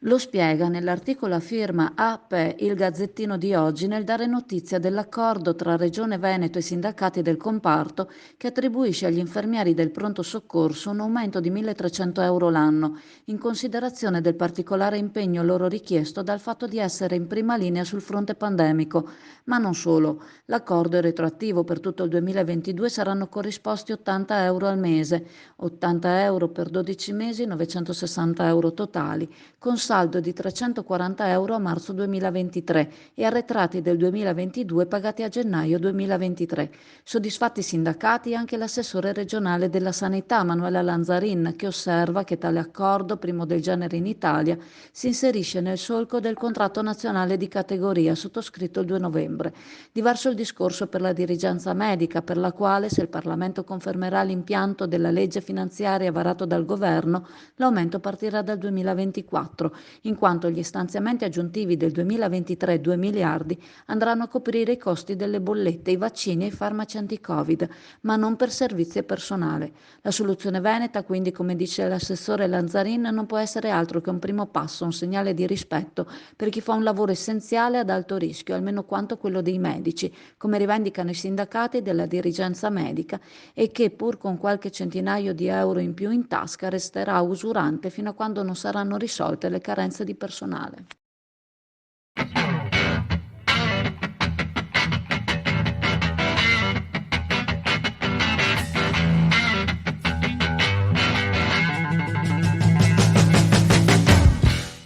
Lo spiega nell'articolo a firma AP Il Gazzettino di oggi nel dare notizia dell'accordo tra Regione Veneto e sindacati del comparto che attribuisce agli infermieri del pronto soccorso un aumento di 1.300 euro l'anno, in considerazione del particolare impegno loro richiesto dal fatto di essere in prima linea sul fronte pandemico. Ma non solo, l'accordo è retroattivo per tutto il 2022, saranno corrisposti 80 euro al mese, 80 euro per 12 mesi, 960 euro totali, con saldo di 340 euro a marzo 2023 e arretrati del 2022 pagati a gennaio 2023. Soddisfatti i sindacati e anche l'assessore regionale della sanità Manuela Lanzarin, che osserva che tale accordo, primo del genere in Italia, si inserisce nel solco del contratto nazionale di categoria sottoscritto il 2 novembre. Diverso il discorso per la dirigenza medica, per la quale, se il Parlamento confermerà l'impianto della legge finanziaria varato dal Governo, l'aumento partirà dal 2024, in quanto gli stanziamenti aggiuntivi del 2023, 2 miliardi, andranno a coprire i costi delle bollette, i vaccini e i farmaci anti-Covid, ma non per servizi e personale. La soluzione veneta, quindi, come dice l'assessore Lanzarin, non può essere altro che un primo passo, un segnale di rispetto per chi fa un lavoro essenziale ad alto rischio, almeno quanto quello dei medici, come rivendicano i sindacati della dirigenza medica, e che, pur con qualche centinaio di euro in più in tasca, resterà usurante fino a quando non saranno risolte le carenze di personale.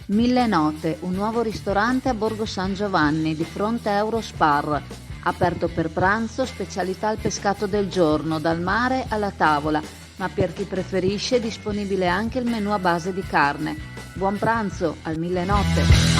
Mille note, un nuovo ristorante a Borgo San Giovanni, di fronte a Eurospar. Aperto per pranzo, specialità al pescato del giorno, dal mare alla tavola, ma per chi preferisce è disponibile anche il menù a base di carne. Buon pranzo al Mille Note!